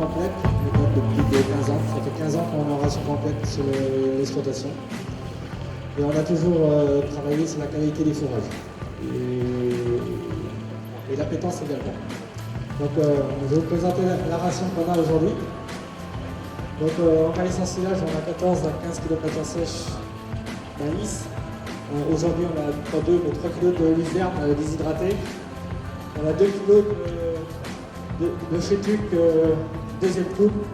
complète, depuis 15 ans. Ça fait 15 ans qu'on est en ration complète sur l'exploitation. Et on a toujours travaillé sur la qualité des fourrages. Et l'appétence également. Donc je vais vous présenter la ration qu'on a aujourd'hui. Donc en maïs ensilage, on a 14 à 15 kg de pâture sèche maïs. Aujourd'hui, on a pas 2 mais 3 kg de luzerne déshydraté. On a 2 kg de chétuc deuxième coupe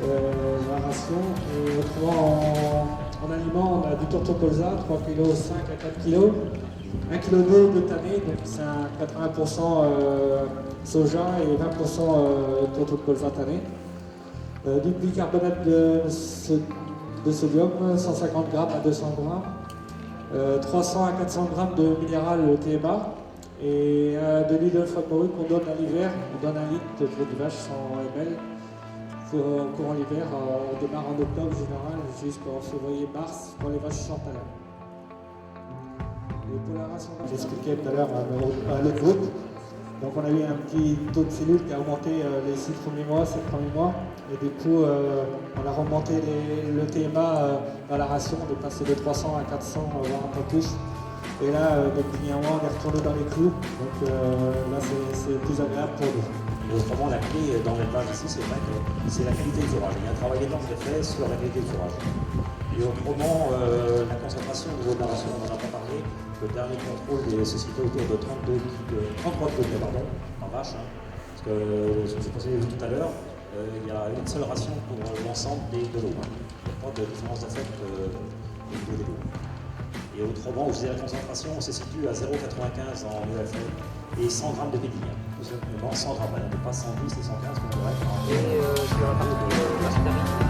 dans la ration. Et autrement, en aliment, on a du tourteau colza, 3 kg, 5 à 4 kg. 1 kg de tanné, donc c'est un 80% soja et 20% tourteau de colza tanné. Du bicarbonate de sodium, 150 g à 200 g. 300 à 400 g de minéral TMA et de l'huile de foie de morue qu'on donne à l'hiver. On donne 1 litre pour des vaches 100 ml pour courant l'hiver. On démarre en octobre général jusqu'en février-mars pour les vaches sans talent. Et pour la ration, j'expliquais tout à l'heure à l'autre groupe. Donc on a eu un petit taux de cellules qui a augmenté les 7 premiers mois. Et du coup, on a remonté le TMA dans la ration, on est passé de 300 à 400, voire un peu plus. Et là, depuis un mois, on est retourné dans les clous. Donc là, c'est plus agréable pour nous. Et autrement, la clé dans l'élevage ici, c'est vrai que c'est la qualité du fourrage. Il y a un travail énorme qui est fait sur la qualité du fourrage. Et autrement, la concentration au niveau de la ration, on n'en a pas parlé. Le dernier contrôle se situait autour de 33 degrés en vache. Parce que, ce que je vous tout à l'heure, il y a une seule ration pour l'ensemble de l'eau. Il n'y a pas de différence d'affect au niveau de l'eau. Et autrement, vous avez la concentration, on se situe à 0,95 en UFL et 100 g de pédille. Tout simplement 100 g, on n'est pas 110 et 115 comme on devrait. Et sur la partie aspérité,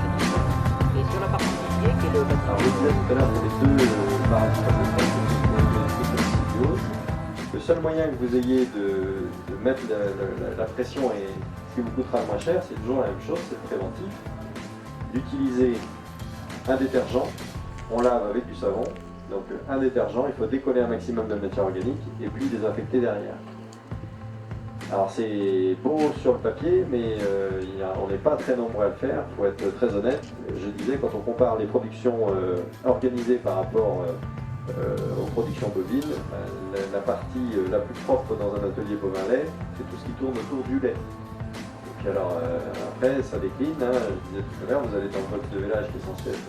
et sur la partie pilier, qui est le bâtiment. Alors, je disais tout à l'heure pour les deux paramètres de coccidiose, le seul moyen que vous ayez de mettre la pression et ce qui vous coûtera le moins cher, c'est toujours la même chose, c'est le préventif. D'utiliser un détergent, on lave avec du savon, donc un détergent, il faut décoller un maximum de matière organique et puis désinfecter derrière. Alors c'est beau sur le papier, mais on n'est pas très nombreux à le faire, il faut être très honnête. Je disais, quand on compare les productions organisées par rapport aux productions bovines, la partie la plus propre dans un atelier bovin-lait, c'est tout ce qui tourne autour du lait. Et puis alors après, ça décline, hein, je disais tout à l'heure, vous allez dans le box de village qui est censé être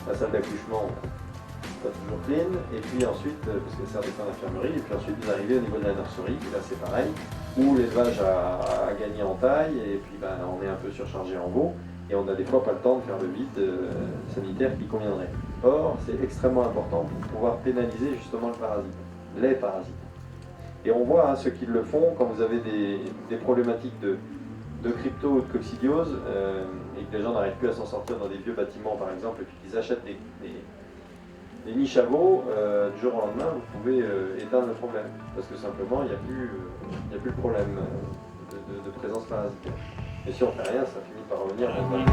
la salle d'accouchement, pas toujours clean, et puis ensuite, parce que ça sert des fois d'infirmerie, et puis ensuite vous arrivez au niveau de la nurserie, et là c'est pareil, où l'élevage a gagné en taille, et puis on est un peu surchargé en veau, et on a des fois pas le temps de faire le vide sanitaire qui conviendrait. Or, c'est extrêmement important pour pouvoir pénaliser justement les parasites. Et on voit ceux qui le font, quand vous avez des problématiques de crypto ou de coccidiose, et que les gens n'arrivent plus à s'en sortir dans des vieux bâtiments par exemple, et puis qu'ils achètent des niches à veaux, du jour au lendemain, vous pouvez éteindre le problème. Parce que simplement, il n'y a plus le problème de présence parasitaire. Et si on ne fait rien, ça finit par revenir dans le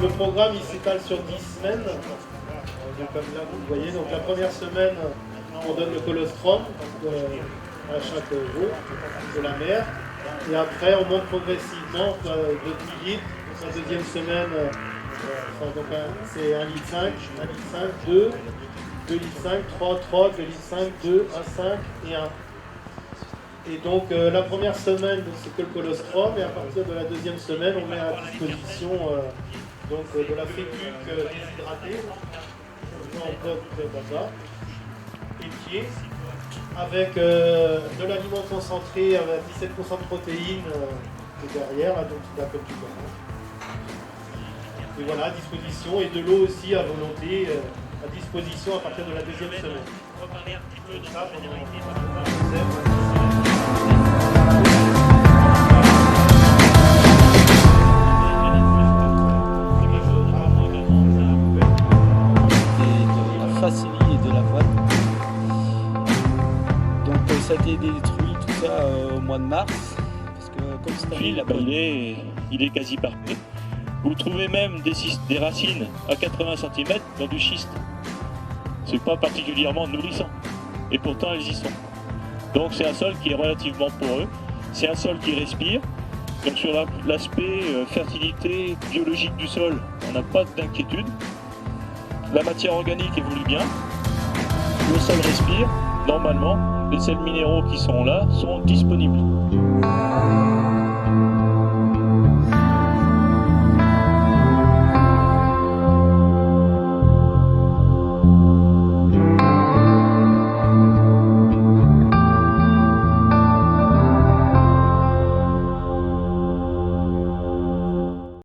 Le programme il s'étale sur 10 semaines. Comme là vous le voyez, donc la première semaine on donne le colostrum à chaque veau de la mère et après on monte progressivement de 10 litres. La deuxième semaine c'est 1,5 litre, 1,5 litre, 2 litres 5, 3, 2 litres 5, 2, 1, 5 et 1. Et donc la première semaine c'est que le colostrum et à partir de la deuxième semaine on met à disposition de la fétuque déshydratée en bloc baba, épié, avec de l'aliment concentré avec 17% de protéines derrière, là, donc là, comme tu vois. Et voilà, à disposition, et de l'eau aussi à volonté, à disposition à partir de la deuxième semaine. On va parler un petit peu de ça pendant Facili et de l'avoine. Donc ça a été détruit tout ça au mois de mars. Parce que comme cette année, il est quasi parfait. Vous trouvez même des racines à 80 cm dans du schiste. C'est pas particulièrement nourrissant. Et pourtant elles y sont. Donc c'est un sol qui est relativement poreux. C'est un sol qui respire. Donc sur l'aspect fertilité biologique du sol, on n'a pas d'inquiétude. La matière organique évolue bien. Le sol respire. Normalement, les sels minéraux qui sont là sont disponibles.